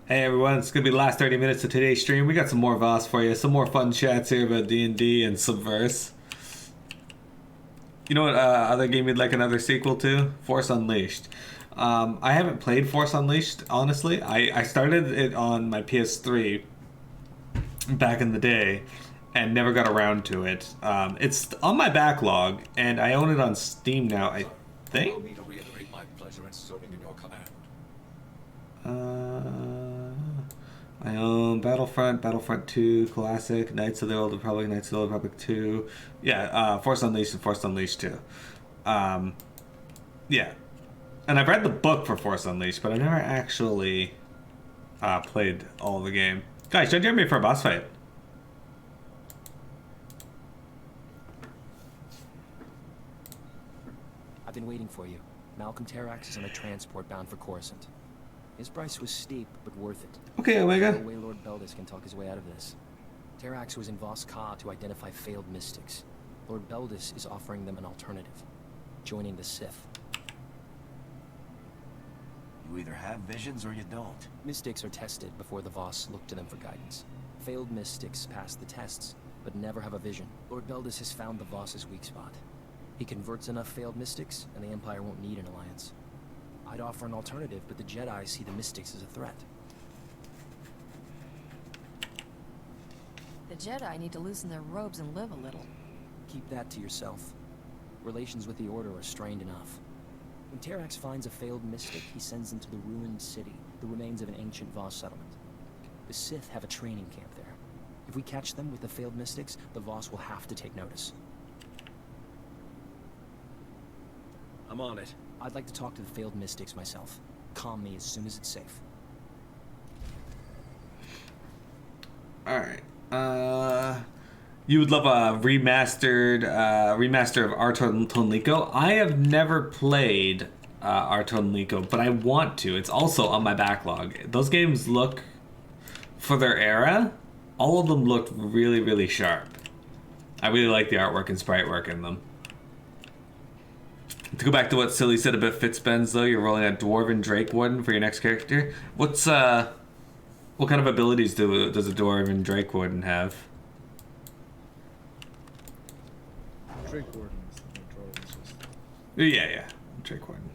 Hey everyone, it's gonna be the last 30 minutes of today's stream. We got some more Voss for you, some more fun chats here about D&D and Subverse. You know what other game you'd like another sequel to? Force Unleashed. I haven't played Force Unleashed, honestly. I started it on my PS3 back in the day and never got around to it. It's on my backlog and I own it on Steam now, I Allow think? me to reiterate my pleasure in serving in your command. I own Battlefront, Battlefront 2, Classic, Knights of the Old Republic, Knights of the Old Republic 2. Yeah, Force Unleashed and Force Unleashed 2. Um, yeah. And I've read the book for Force Unleashed, but I never actually played all of the game. Guys, don't join me for a boss fight. I've been waiting for you. Malcolm Terrax is on a transport bound for Coruscant. His price was steep, but worth it. Okay, Omega. No way Lord Beldis can talk his way out of this. Terrax was in Voss Ka to identify failed mystics. Lord Beldis is offering them an alternative. Joining the Sith. You either have visions or you don't. Mystics are tested before the Voss look to them for guidance. Failed mystics pass the tests, but never have a vision. Lord Beldis has found the Voss's weak spot. He converts enough failed mystics, and the Empire won't need an alliance. I'd offer an alternative, but the Jedi see the mystics as a threat. The Jedi need to loosen their robes and live a little. Keep that to yourself. Relations with the Order are strained enough. When Terrax finds a failed mystic, he sends them to the ruined city, the remains of an ancient Voss settlement. The Sith have a training camp there. If we catch them with the failed mystics, the Voss will have to take notice. I'm on it. I'd like to talk to the failed mystics myself. Calm me as soon as it's safe. Alright. You would love a remaster of Arton Tonliko. I have never played Arton Tonliko, but I want to. It's also on my backlog. Those games look, for their era, all of them looked really, really sharp. I really like the artwork and sprite work in them. To go back to what Silly said about Fitzbends, though, you're rolling a Dwarven Drake Warden for your next character. What kind of abilities does a Dwarven Drake Warden have? Drake Warden is the Dwarven system. Yeah, Drake Warden.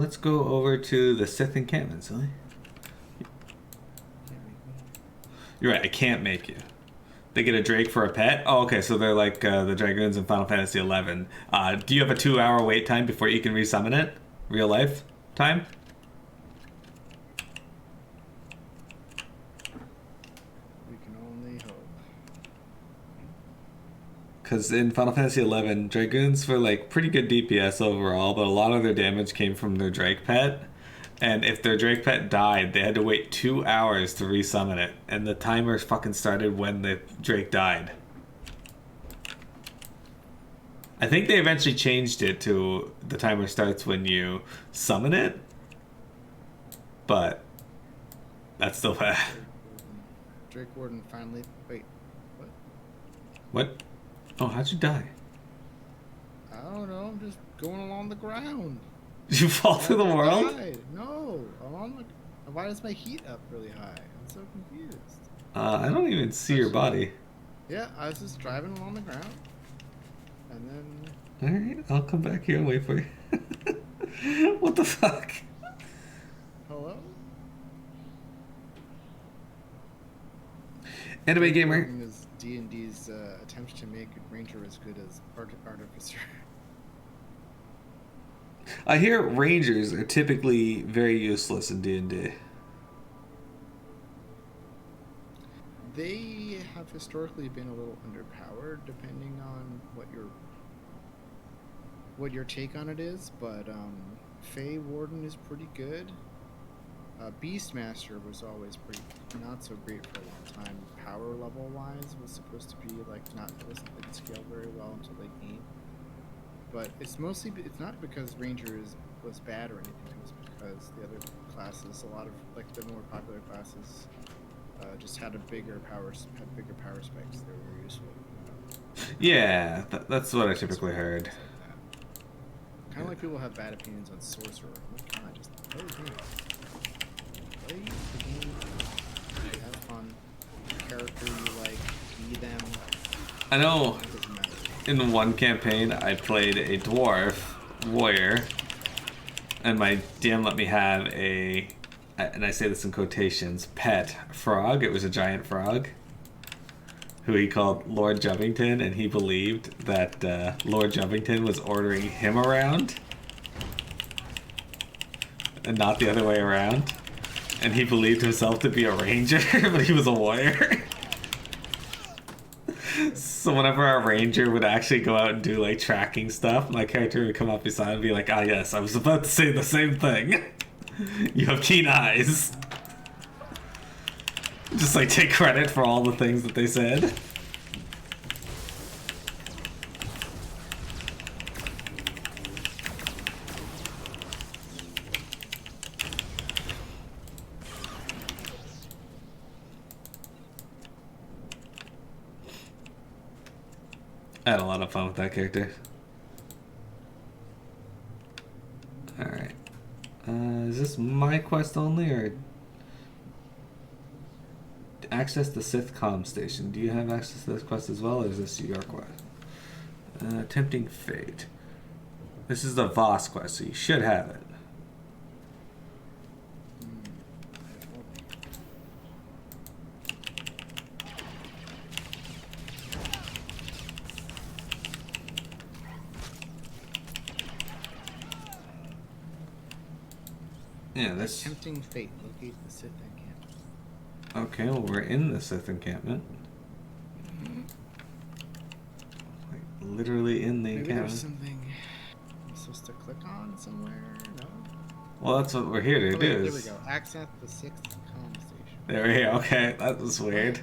Let's go over to the Sith encampment, Silly. You're right, I can't make you. They get a Drake for a pet? Oh, okay, so they're like the Dragoons in Final Fantasy XI. Do you have a 2-hour wait time before you can resummon it? Real life time? We can only hope. Because in Final Fantasy XI, Dragoons were like pretty good DPS overall, but a lot of their damage came from their Drake pet. And if their Drake pet died, they had to wait 2 hours to resummon it. And the timer fucking started when the Drake died. I think they eventually changed it to the timer starts when you summon it. But that's still bad. Drake Warden finally. Wait, what? What? Oh, how'd you die? I don't know. I'm just going along the ground. Did you fall through the world? No, I'm on the. Why does my heat up really high? I'm so confused. I don't even see your body. Yeah, I was just driving along the ground, and then. Alright, I'll come back here and wait for you. What the fuck? Hello. Anime Gamer. Is D&D's attempts to make Ranger as good as Artificer. I hear Rangers are typically very useless in D&D. They have historically been a little underpowered, depending on what your take on it is. But Fey Warden is pretty good. Beastmaster was always pretty not so great for a long time. Power level wise was supposed to be like didn't scale very well until late game. But it's not because Ranger was bad or anything. It was because the other classes, a lot of like the more popular classes, just had bigger power spikes. They were very useful. Yeah, that's what I typically heard. Kind of like people have bad opinions on Sorcerer. I'm like, God, just play the game. I know It doesn't matter. in one campaign I played a dwarf warrior, and my DM let me have a, and I say this in quotations, pet frog. It was a giant frog who he called Lord Jubbington, and he believed that Lord Jubbington was ordering him around and not the other way around. And he believed himself to be a ranger, but he was a warrior. So whenever our ranger would actually go out and do like tracking stuff, my character would come up beside and be like, "Ah, yes, I was about to say the same thing. You have keen eyes." Just like take credit for all the things that they said. I had a lot of fun with that character. Alright. Is this my quest only, or access the Sith comm station? Do you have access to this quest as well, or is this your quest? Tempting fate. This is the Voss quest, so you should have it. Yeah, this. Tempting fate. Locate the Sith encampment. Okay, well, we're in the Sith encampment. Like, literally in the Maybe encampment. there's something I'm supposed to click on somewhere? No? Well, that's what we're here to Oh, do. wait, there we is- go. Access the 6th comm station. There we go. Okay, that was weird.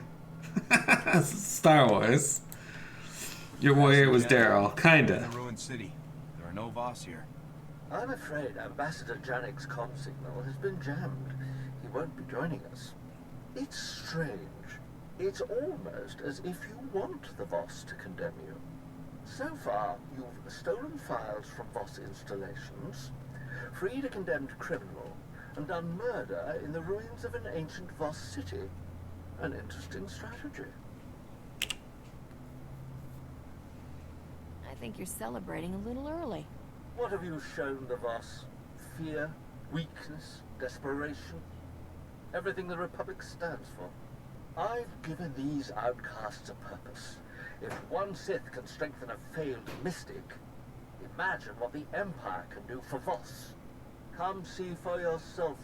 Star Wars. Your warrior was Daryl, In kinda. the ruined city. There are no Voss here. I'm afraid Ambassador Janik's comm signal has been jammed. He won't be joining us. It's strange. It's almost as if you want the Voss to condemn you. So far, you've stolen files from Voss installations, freed a condemned criminal, and done murder in the ruins of an ancient Voss city. An interesting strategy. I think you're celebrating a little early. What have you shown the Voss? Fear, weakness, desperation? Everything the Republic stands for. I've given these outcasts a purpose. If one Sith can strengthen a failed mystic, imagine what the Empire can do for Voss. Come see for yourself.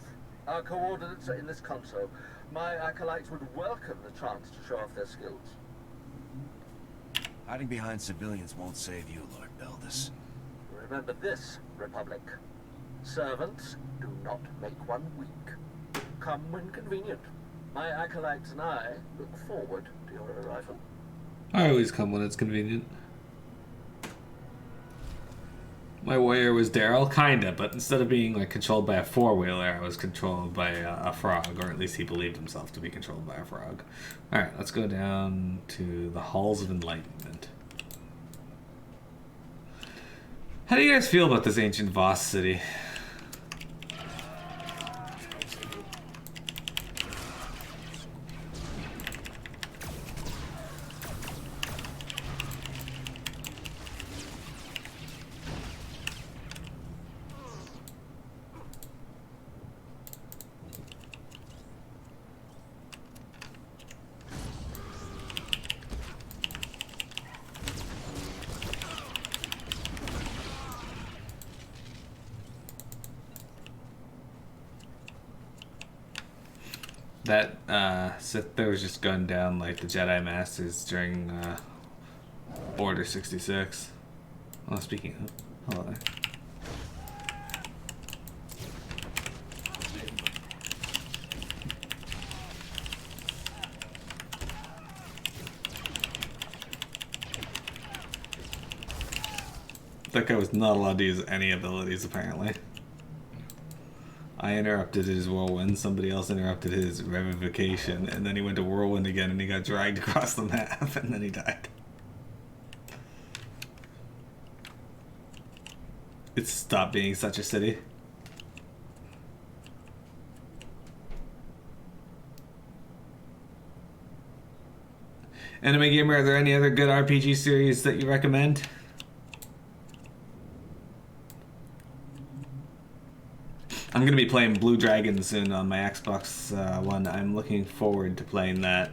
Our coordinates are in this console. My acolytes would welcome the chance to show off their skills. Hiding behind civilians won't save you, Lord Beldis. Remember this, Republic. Servants do not make one weak. Come when convenient. My acolytes and I look forward to your arrival. I always come when it's convenient. My warrior was Daryl, kinda, but instead of being like controlled by a four-wheeler, I was controlled by a frog, or at least he believed himself to be controlled by a frog. Alright, let's go down to the Halls of Enlightenment. How do you guys feel about this ancient Voss city? That Sith there was just gunned down like the Jedi Masters during Order 66. Oh, speaking of, hello there. That guy was not allowed to use any abilities apparently. I interrupted his whirlwind, somebody else interrupted his revivification, and then he went to whirlwind again and he got dragged across the map and then he died. It stopped being such a city. Anime Gamer, are there any other good RPG series that you recommend? I'm going to be playing Blue Dragon soon on my Xbox One. I'm looking forward to playing that.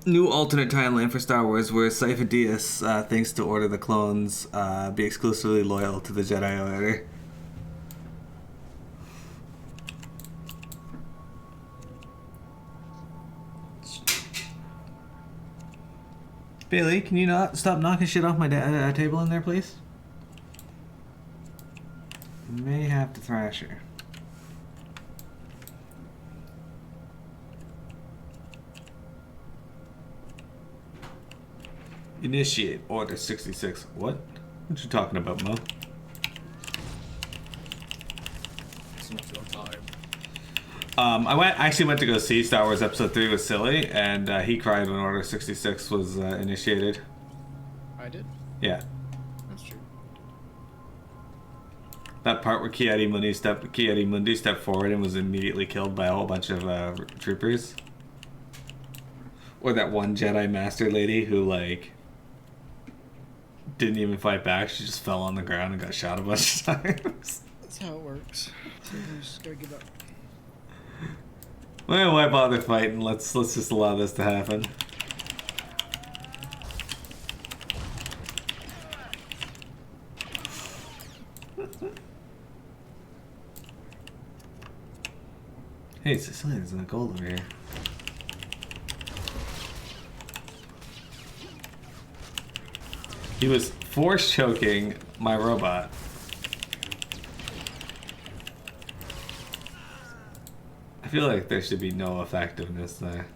New alternate timeline for Star Wars where Cypher Dyas, thanks to Order the Clones, be exclusively loyal to the Jedi Order. Bailey, can you not stop knocking shit off my table in there, please? May have to thrash her. Initiate Order 66. What? What you talking about, Mo? It's not your time. I actually went to go see Star Wars Episode 3 with Silly, and he cried when Order 66 was initiated. I did. Yeah. That's true. That part where Ki-Adi-Mundi stepped forward and was immediately killed by a whole bunch of troopers. Or that one Jedi Master lady who, like, didn't even fight back. She just fell on the ground and got shot a bunch of times. That's how it works. You just gotta give up. Well, why bother fighting? Let's just allow this to happen. Hey, Cecilia, there's a gold over here. He was force choking my robot. I feel like there should be no effectiveness there.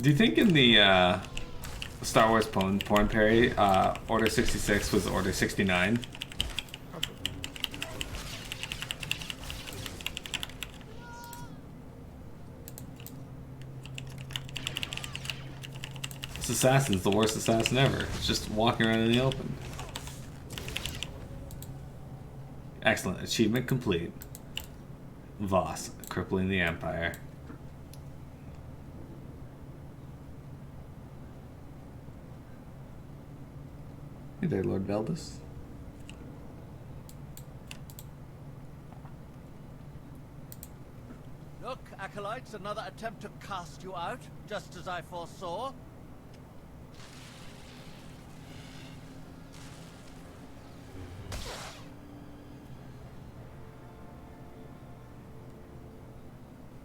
Do you think in the Star Wars porn parody, Order 66 was Order 69? This assassin's the worst assassin ever. It's just walking around in the open. Excellent. Achievement complete. Voss, crippling the Empire. Hey there, Lord Veldis. Look, Acolytes, another attempt to cast you out, just as I foresaw.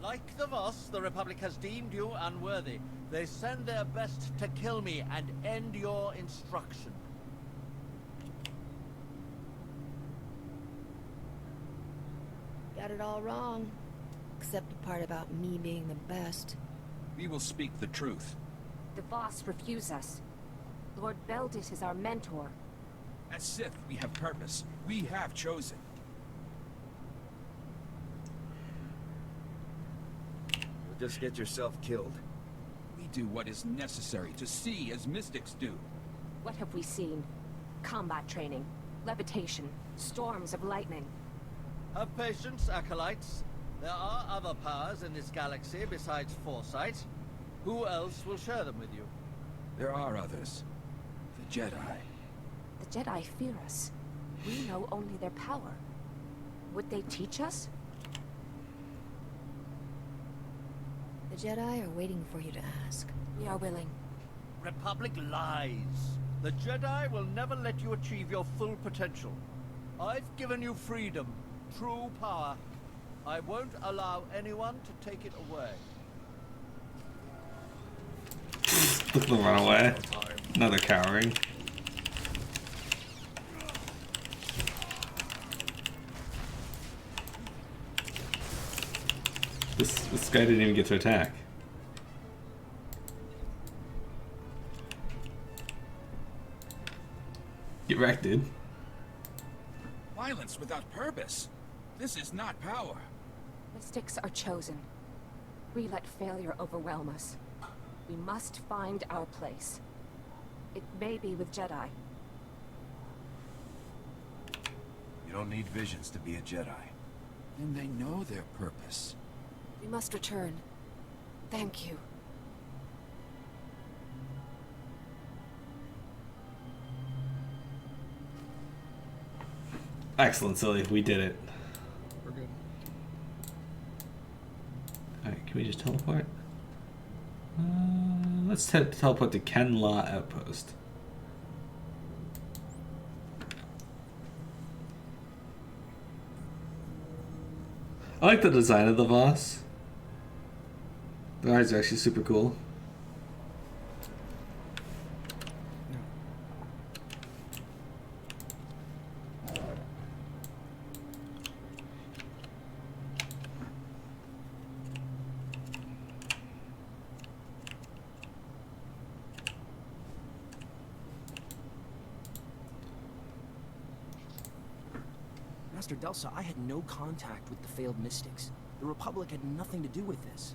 Like the Voss, the Republic has deemed you unworthy. They send their best to kill me and end your instruction. Got it all wrong. Except the part about me being the best. We will speak the truth. The Voss refuse us. Lord Beldis is our mentor. As Sith, we have purpose. We have chosen. You'll just get yourself killed. We do what is necessary to see as mystics do. What have we seen? Combat training, levitation, storms of lightning. Have patience, Acolytes. There are other powers in this galaxy besides Foresight. Who else will share them with you? There are others. The Jedi. The Jedi fear us. We know only their power. Would they teach us? The Jedi are waiting for you to ask. We are willing. Republic lies. The Jedi will never let you achieve your full potential. I've given you freedom, true power. I won't allow anyone to take it away. Look at them run away. Another cowering. This guy didn't even get to attack. Get wrecked, dude. Violence without purpose. This is not power. Mystics are chosen. We let failure overwhelm us. We must find our place. It may be with Jedi. You don't need visions to be a Jedi. Then they know their purpose. We must return. Thank you. Excellent, Silly. We did it. We're good. Alright, can we just teleport? Let's teleport to Ken Law Outpost. I like the design of the Voss. The eyes are actually super cool. Master Delsa, I had no contact with the failed mystics. The Republic had nothing to do with this.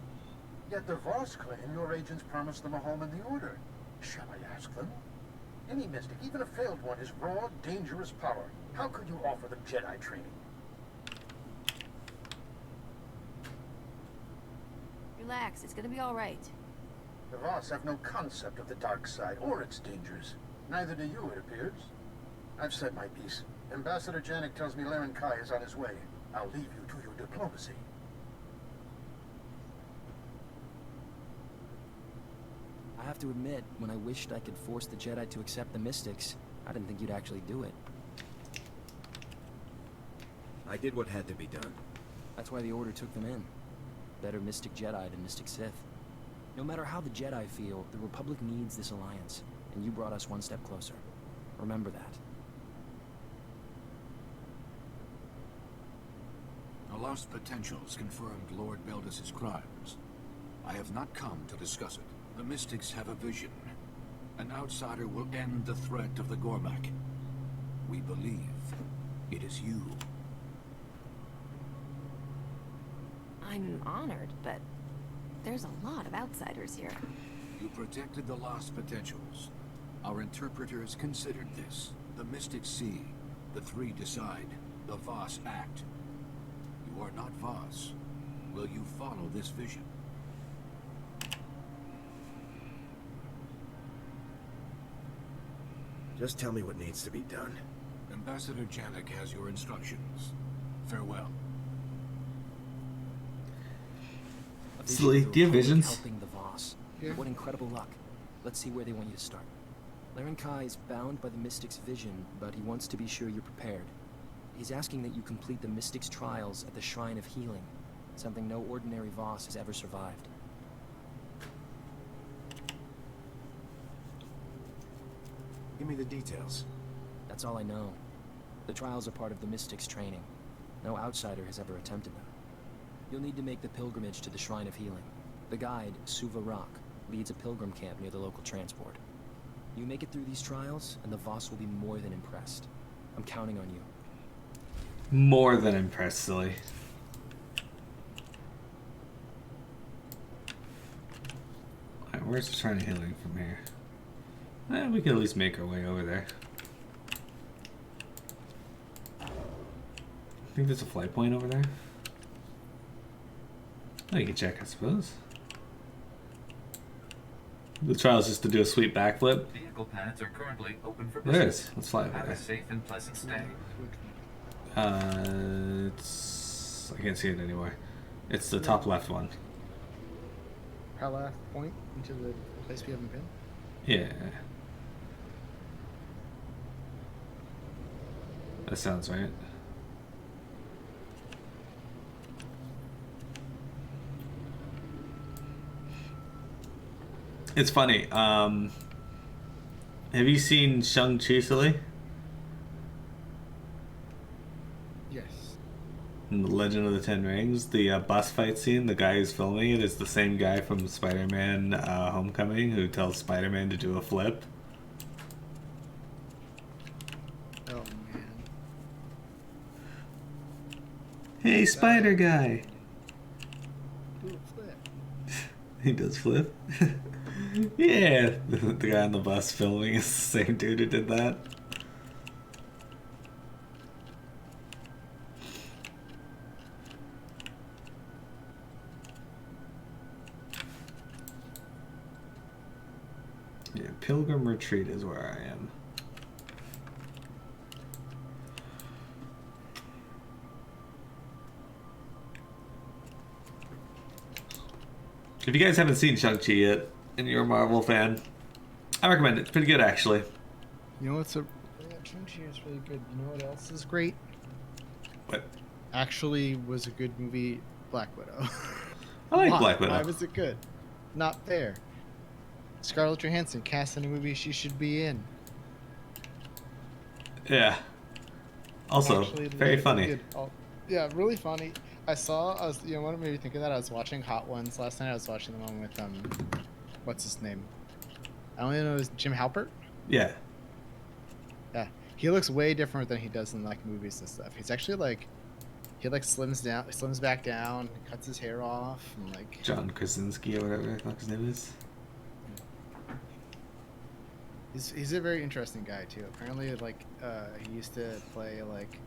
Yet the Voss claim your agents promised them a home in the Order. Shall I ask them? Any mystic, even a failed one, is raw, dangerous power. How could you offer them Jedi training? Relax, it's gonna be all right. The Voss have no concept of the dark side or its dangers. Neither do you, it appears. I've said my piece. Ambassador Janik tells me Laren Kai is on his way. I'll leave you to your diplomacy. I have to admit, when I wished I could force the Jedi to accept the mystics, I didn't think you'd actually do it. I did what had to be done. That's why the Order took them in. Better Mystic Jedi than Mystic Sith. No matter how the Jedi feel, the Republic needs this alliance, and you brought us one step closer. Remember that. The lost potentials confirmed Lord Beldis's crimes. I have not come to discuss it. The Mystics have a vision. An outsider will end the threat of the Gormak. We believe it is you. I'm honored, but there's a lot of outsiders here. You protected the lost potentials. Our interpreters considered this. The Mystics see. The three decide. The Voss act. You are not Voss. Will you follow this vision? Just tell me what needs to be done. Ambassador Janik has your instructions. Farewell. Silly, do you have visions? Helping the Voss. Yeah. What incredible luck. Let's see where they want you to start. Laren Kai is bound by the Mystic's vision, but he wants to be sure you're prepared. He's asking that you complete the Mystic's trials at the Shrine of Healing, something no ordinary Voss has ever survived. Give me the details. That's all I know. The trials are part of the Mystic's training. No outsider has ever attempted them. You'll need to make the pilgrimage to the Shrine of Healing. The guide, Suva Rock, leads a pilgrim camp near the local transport. You make it through these trials, and the Voss will be more than impressed. I'm counting on you. More than impressed, Silly. Alright, where's the Shrine of Healing from here? We can at least make our way over there. I think there's a flight point over there. Oh, you can check, I suppose. The trial is just to do a sweet backflip. Vehicle paths are currently open for There it business. is. Let's fly over Have there. a safe and pleasant stay. It's... I can't see it anywhere. It's the top left one. Our last point into the place we haven't been. Yeah. That sounds right. It's funny. Have you seen Shang-Chi, Silly? Yes. In The Legend of the Ten Rings, the bus fight scene, the guy who's filming it is the same guy from Spider-Man Homecoming who tells Spider-Man to do a flip. Oh man. Hey, Spider Guy! Do a flip. He does flip. Yeah, the guy on the bus filming is the same dude who did that. Yeah, Pilgrim Retreat is where I am. If you guys haven't seen Shang-Chi yet, and you're a Marvel fan, I recommend it. It's pretty good, actually. You know what's a... Yeah, Shang-Chi is really good. You know what else is great? What? Actually was a good movie, Black Widow. I like Black Widow. Why was it good? Not fair. Scarlett Johansson cast in a movie she should be in. Yeah. Also, Actually, very funny. good. Oh, yeah, really funny. You know what made me think of that? I was watching Hot Ones last night. I was watching the one with, what's his name? I only know it's Jim Halpert. Yeah. Yeah. He looks way different than he does in, like, movies and stuff. He's actually, like, he, like, slims back down, cuts his hair off, and, like... John Krasinski or whatever the fuck his name is. He's a very interesting guy, too. Apparently, like, he used to play, like...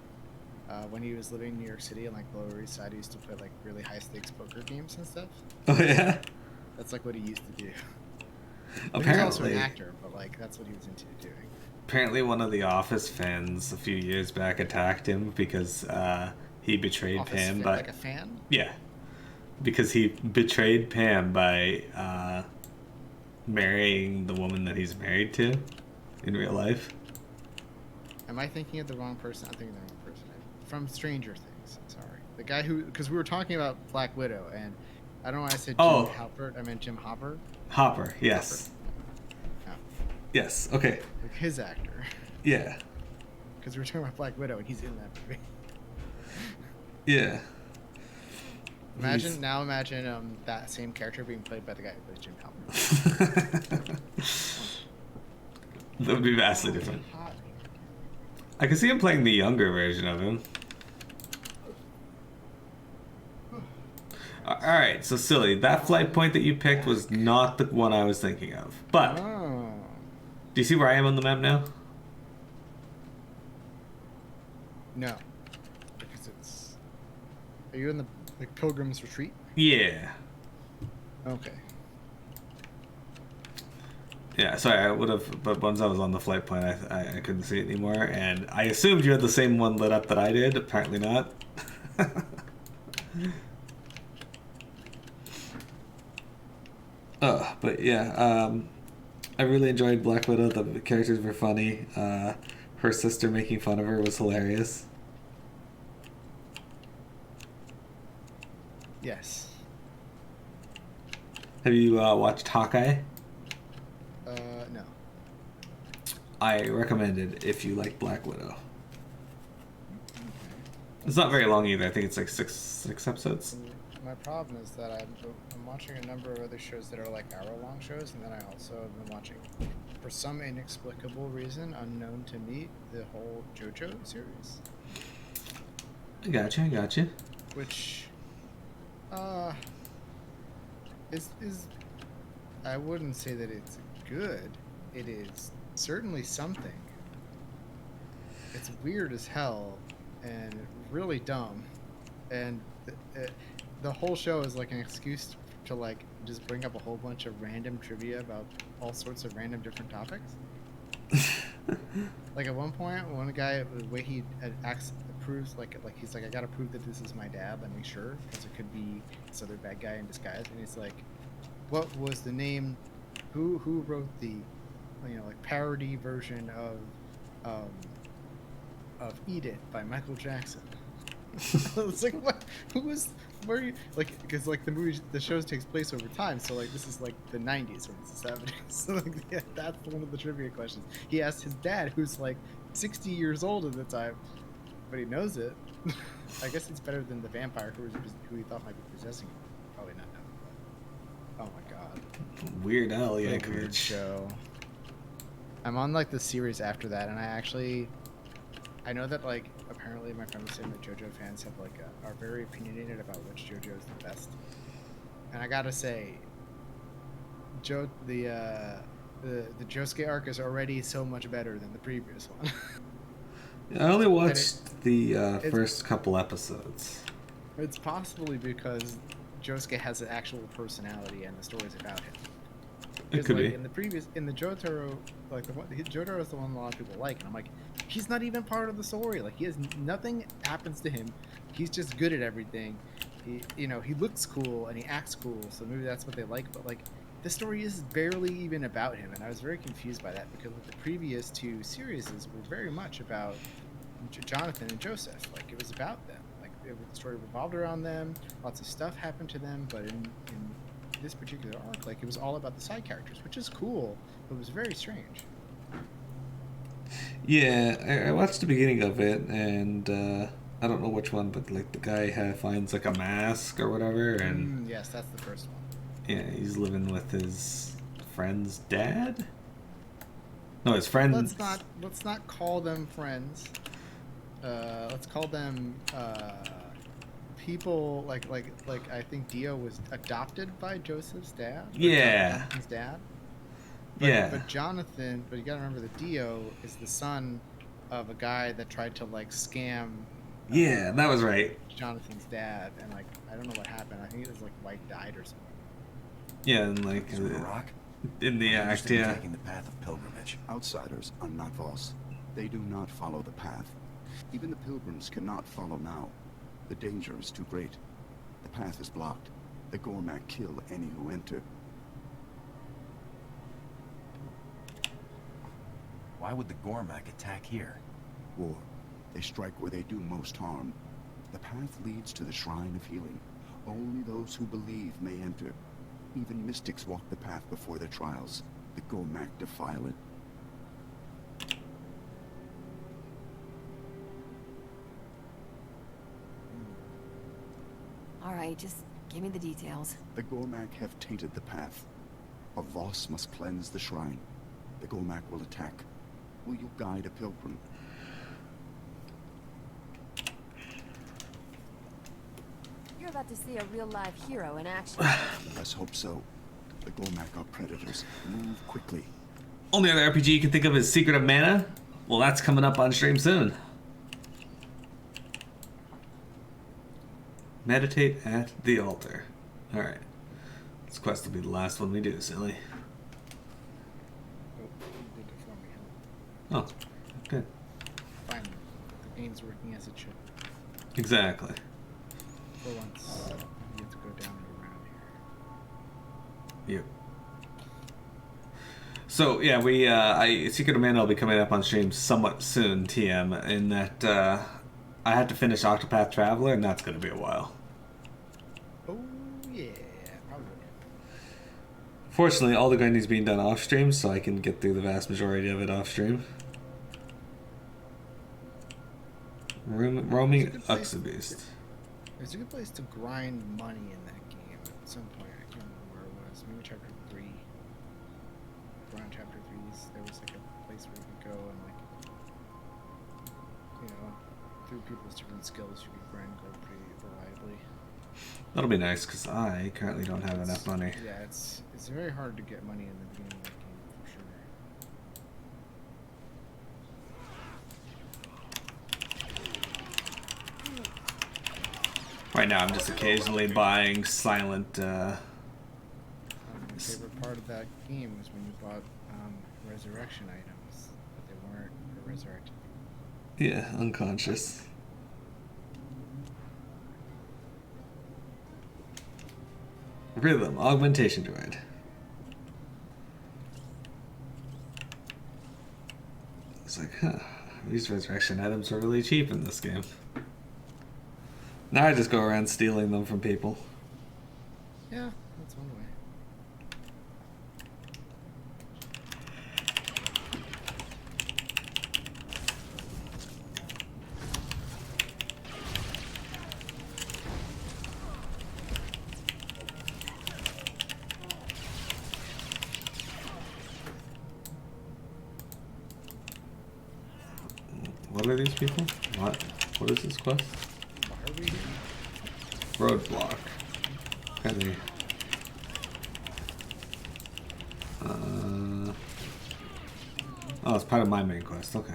when he was living in New York City and like Lower East Side, he used to play like really high stakes poker games and stuff. Oh yeah. That's like what he used to do. Apparently, he's also an actor, but like that's what he was into doing. Apparently, one of the Office fans a few years back attacked him because he betrayed Pam by like a fan. Yeah, because he betrayed Pam by marrying the woman that he's married to in real life. Am I thinking of the wrong person? I'm thinking of the wrong person. From Stranger Things. Sorry. The guy who... Because we were talking about Black Widow, and I don't know why I said Jim Halpert. I meant Jim Hopper. Hopper, yes. Hopper. Oh. Yes, okay. Like his actor. Yeah. Because we were talking about Black Widow, and he's in that movie. Yeah. Imagine that same character being played by the guy who plays Jim Halpert. That would be vastly different. I can see him playing the younger version of him. Alright, so silly. That flight point that you picked was not the one I was thinking of. But, do you see where I am on the map now? No. Because it's... Are you in the Pilgrim's Retreat? Yeah. Okay. Yeah, sorry, I would have, but once I was on the flight plan, I couldn't see it anymore, and I assumed you had the same one lit up that I did. Apparently not. But yeah, I really enjoyed Black Widow. The characters were funny. Her sister making fun of her was hilarious. Yes. Have you watched Hawkeye? No. I recommend it if you like Black Widow. It's not very long either. I think it's like six episodes. My problem is that I'm watching a number of other shows that are like hour-long shows, and then I also have been watching, for some inexplicable reason unknown to me, the whole JoJo series. I gotcha. Which, is I wouldn't say that it's good. It is certainly something. It's weird as hell and really dumb, and the whole show is like an excuse to like just bring up a whole bunch of random trivia about all sorts of random different topics. Like at one point, one guy, the way he proves like he's like, I gotta prove that this is my dad. Let me sure, because it could be this other bad guy in disguise. And he's like, what was the name? Who wrote the, like parody version of "Eat It" by Michael Jackson? It's like, what? Who was? Where are you? Like, because like the shows takes place over time, so like this is like the 90s or it's the 70s. So like, yeah, that's one of the trivia questions. He asked his dad, who's like 60 years old at the time, but he knows it. I guess it's better than the vampire who he thought might be possessing him. Probably not know. Oh my god. Weird Al, yeah. Weird show. I'm on like the series after that, and I know that like apparently my friend was saying that JoJo fans have like are very opinionated about which JoJo is the best. And I gotta say, the Josuke arc is already so much better than the previous one. I only watched the first couple episodes. It's possibly because Josuke has an actual personality and the story's about him. It could like, be. In the Jotaro, like Jotaro is the one a lot of people like, and I'm like, he's not even part of the story. Like nothing happens to him. He's just good at everything. He looks cool and he acts cool, so maybe that's what they like. But like, the story is barely even about him, and I was very confused by that because the previous two series were very much about Jonathan and Joseph. Like, it was about them. Like, the story revolved around them. Lots of stuff happened to them, but in this particular arc, like, it was all about the side characters, which is cool, but it was very strange. Yeah, I watched the beginning of it, and I don't know which one, but like the guy finds like a mask or whatever, and Yes, that's the first one. yeah, he's living with his friend's dad. No, his friend. Let's not call them friends. Let's call them people like I think Dio was adopted by Joseph's dad. Yeah. Jonathan's dad. But Jonathan, but you gotta remember that Dio is the son of a guy that tried to like scam. Yeah, that was right. Jonathan's dad, and like I don't know what happened. I think his like wife died or something. Yeah, and like in the act, yeah. Taking the path of pilgrimage. Outsiders are not Voss. They do not follow the path. Even the pilgrims cannot follow now. The danger is too great. The path is blocked. The Gormak kill any who enter. Why would the Gormak attack here? War. They strike where they do most harm. The path leads to the Shrine of Healing. Only those who believe may enter. Even mystics walk the path before their trials. The Gormak defile it. All right, just give me the details. The Gormak have tainted the path. A Voss must cleanse the shrine. The Gormak will attack. Will you guide a pilgrim? You're about to see a real live hero in action. Let's hope so. The Gormak are predators. Move quickly. Only other RPG you can think of is Secret of Mana. Well, that's coming up on stream soon. Meditate at the altar. Alright. This quest will be the last one we do, silly. Oh, good. Finally, the game's working as it should. Exactly. For once, you have to go down and around here. Yep. So yeah, Secret of Mana will be coming up on stream somewhat soon, TM, in that I had to finish Octopath Traveler, and that's going to be a while. Oh yeah, probably. Fortunately, all the grinding is being done off stream, so I can get through the vast majority of it off stream. Roaming Uxabeast. There's a good place to grind money in that game at some point. I can't remember where it was. Maybe chapter 3. Around chapter 3, there was like a place where you could go and like, through people's different skills, you could grind gold pretty reliably. That'll be nice, because I currently don't have enough money. Yeah, it's very hard to get money in the beginning of that game, for sure. Right now, I'm just occasionally buying silent. My favorite part of that game was when you bought resurrection items, but they weren't resurrected. Yeah, unconscious. Rhythm augmentation droid. It's like, huh, these resurrection items are really cheap in this game. Now I just go around stealing them from people. Yeah, that's one way. What are these people? What is this quest? Why are we here? Roadblock. Okay. it's part of my main quest. Okay.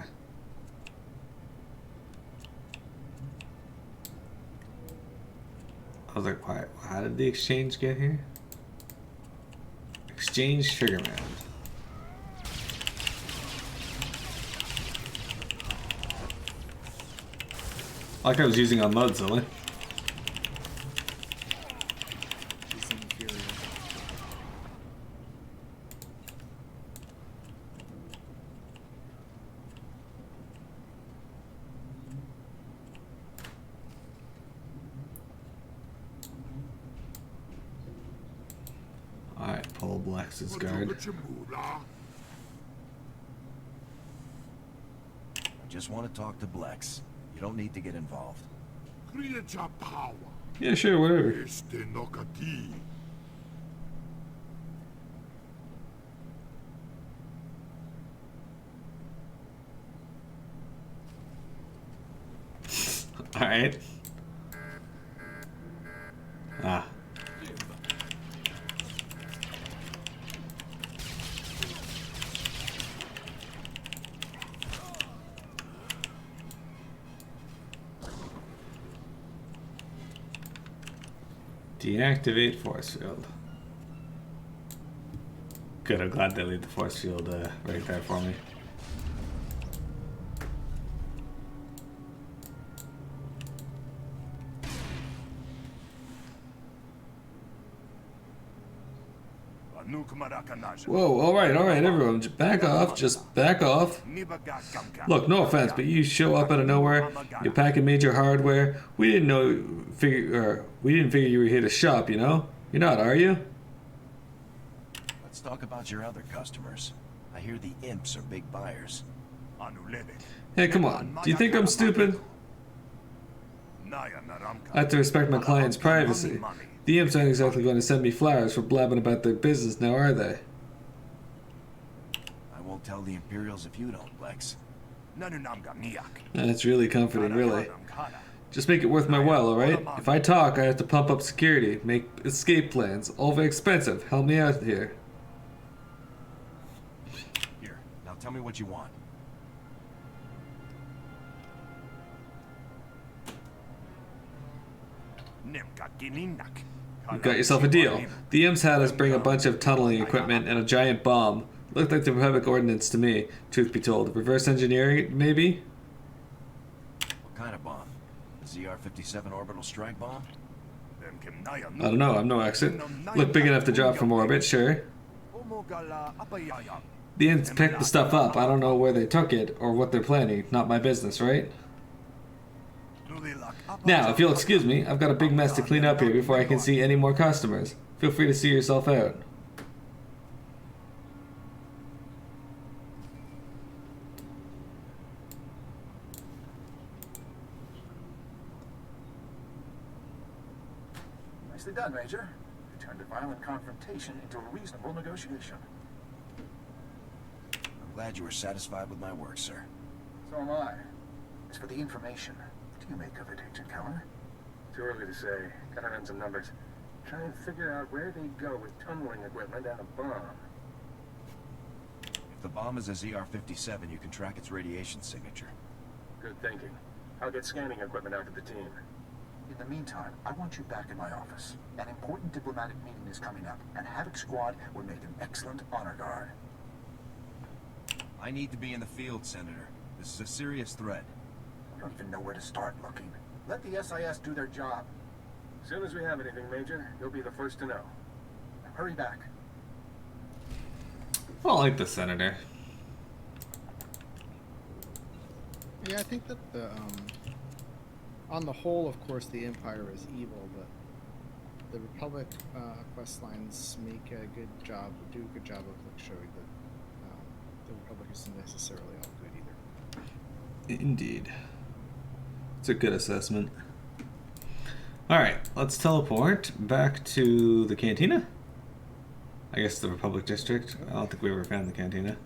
I was like, why? How did the exchange get here? Exchange Sugarman. Like I was using on Mudzilla. She's inferior. Alright, pull Blex's guard. I just want to talk to Blex. You don't need to get involved. Yeah, sure, whatever. Alright. Ah. Deactivate force field. Good, I'm glad they leave the force field right there for me. Whoa, alright, everyone, just back off. Look, no offense, but you show up out of nowhere, you're packing major hardware. We didn't figure you were here to shop, you know? You're not, are you? Let's talk about your other customers. I hear the imps are big buyers. Hey, come on, do you think I'm stupid? I have to respect my client's privacy. The imps aren't exactly going to send me flowers for blabbing about their business now, are they? I won't tell the Imperials if you don't, Blex. That's really comforting, really. Just make it worth my while, alright? If I talk, I have to pump up security, make escape plans. All very expensive. Help me out here. Here, now tell me what you want. You got yourself a deal. The imps had us bring a bunch of tunneling equipment and a giant bomb. Looked like the Republic ordnance to me, truth be told. Reverse engineering, maybe? What kind of bomb? ZR-57 orbital strike bomb? I don't know, I'm no expert. Look big enough to drop from orbit, sure. The imps picked the stuff up. I don't know where they took it or what they're planning. Not my business, right? Now, if you'll excuse me, I've got a big mess to clean up here before I can see any more customers. Feel free to see yourself out. Nicely done, Major. You turned a violent confrontation into a reasonable negotiation. I'm glad you were satisfied with my work, sir. So am I. As for the information, what do you make of it, Agent Keller? Too early to say. Gotta run some numbers. Try and figure out where they go with tunneling equipment and a bomb. If the bomb is a ZR-57, you can track its radiation signature. Good thinking. I'll get scanning equipment out to the team. In the meantime, I want you back in my office. An important diplomatic meeting is coming up, and Havoc Squad will make an excellent honor guard. I need to be in the field, Senator. This is a serious threat. I don't even know where to start looking. Let the SIS do their job. As soon as we have anything, Major, you'll be the first to know. Now hurry back. I don't like the Senator. Yeah, I think that the on the whole, of course, the Empire is evil, but the Republic quest lines make a good job, do a good job of like showing that the Republic isn't necessarily all good either. Indeed. It's a good assessment. Alright, let's teleport back to the cantina. I guess the Republic District. I don't think we ever found the cantina.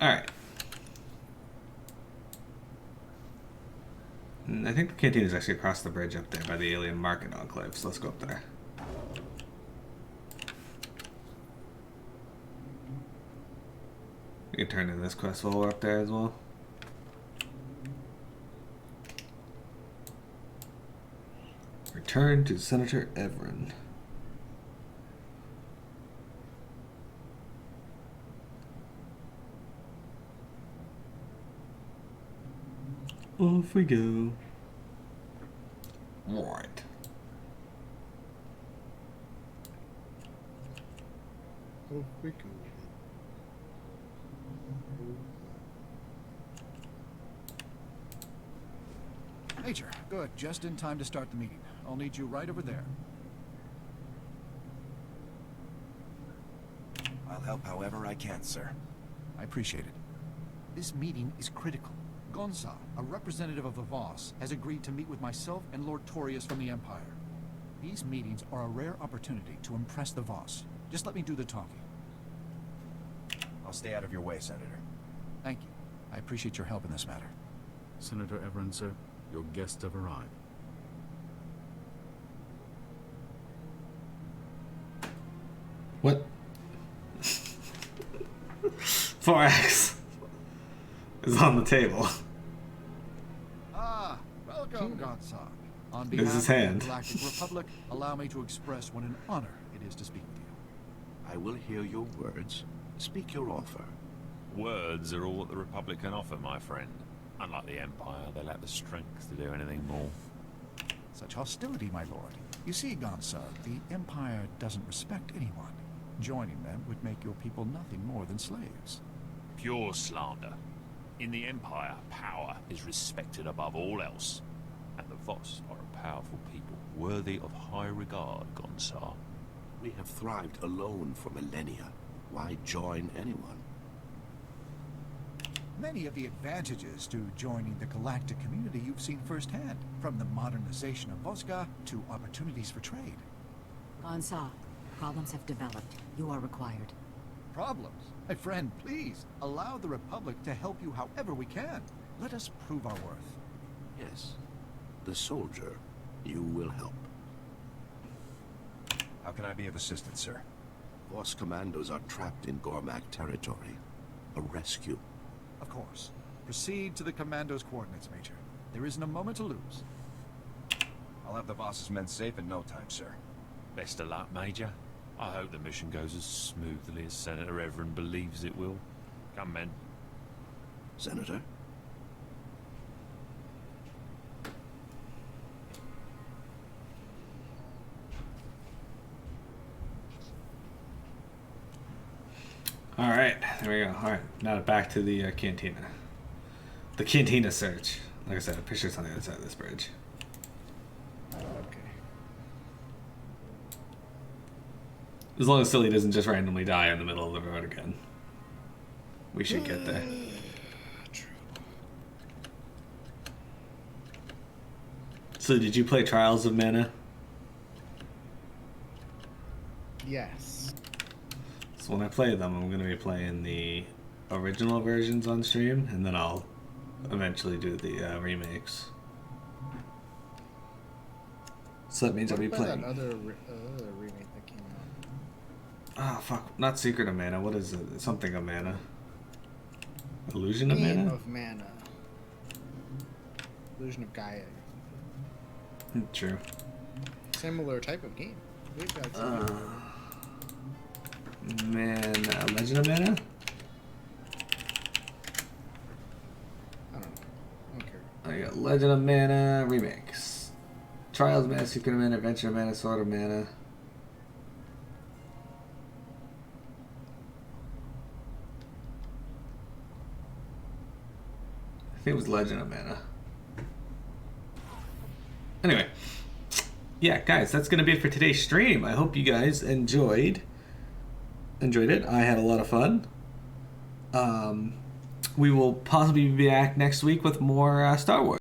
Alright. I think the canteen is actually across the bridge up there by the alien market enclave, so let's go up there. We can turn in this quest while we're up there as well. Return to Senator Everin. Off we go. Right. Off we go. Major, good. Just in time to start the meeting. I'll need you right over there. I'll help however I can, sir. I appreciate it. This meeting is critical. Gonza, a representative of the Voss, has agreed to meet with myself and Lord Torius from the Empire. These meetings are a rare opportunity to impress the Voss. Just let me do the talking. I'll stay out of your way, Senator. Thank you. I appreciate your help in this matter. Senator Everin, sir, your guests have arrived. What? 4X is on the table. Ah, welcome, Gonza. On This is behalf his of the hand. Galactic Republic, allow me to express what an honor it is to speak with you. I will hear your words. Speak your offer. Words are all that the Republic can offer, my friend. Unlike the Empire, they lack the strength to do anything more. Such hostility, my lord. You see, Gonza, the Empire doesn't respect anyone. Joining them would make your people nothing more than slaves. Pure slander. In the Empire, power is respected above all else. And the Voss are a powerful people, worthy of high regard, Gonzar. We have thrived alone for millennia. Why join anyone? Many of the advantages to joining the galactic community you've seen firsthand, from the modernization of Voska to opportunities for trade. Gonza, problems have developed. You are required. Problems? My friend, please, allow the Republic to help you however we can. Let us prove our worth. Yes. The soldier, you will help. How can I be of assistance, sir? Voss commandos are trapped in Gormak territory. A rescue. Of course. Proceed to the Commando's coordinates, Major. There isn't a moment to lose. I'll have the Voss's men safe in no time, sir. Best of luck, Major. I hope the mission goes as smoothly as Senator Everin believes it will. Come, men. Senator? Alright, there we go. Alright, now back to the cantina. The cantina search. Like I said, I'm pretty sure it's on the other side of this bridge. Okay. As long as Silly doesn't just randomly die in the middle of the road again. We should get there. So did you play Trials of Mana? Yes. So when I play them, I'm going to be playing the original versions on stream, and then I'll eventually do the remakes. So that means I'll be playing. That other remake that came out. Ah, fuck. Not Secret of Mana. What is it? Something of Mana. Illusion of Game Mana? of Mana. Illusion of Gaia. True. Similar type of game. We've got Legend of Mana? I don't know. I don't care. I got Legend of Mana remakes. Trials of Mana, Secret of Mana, Adventure of Mana, Sword of Mana. I think it was Legend of Mana. Anyway. Yeah, guys, that's going to be it for today's stream. I hope you guys enjoyed it. I had a lot of fun. We will possibly be back next week with more Star Wars.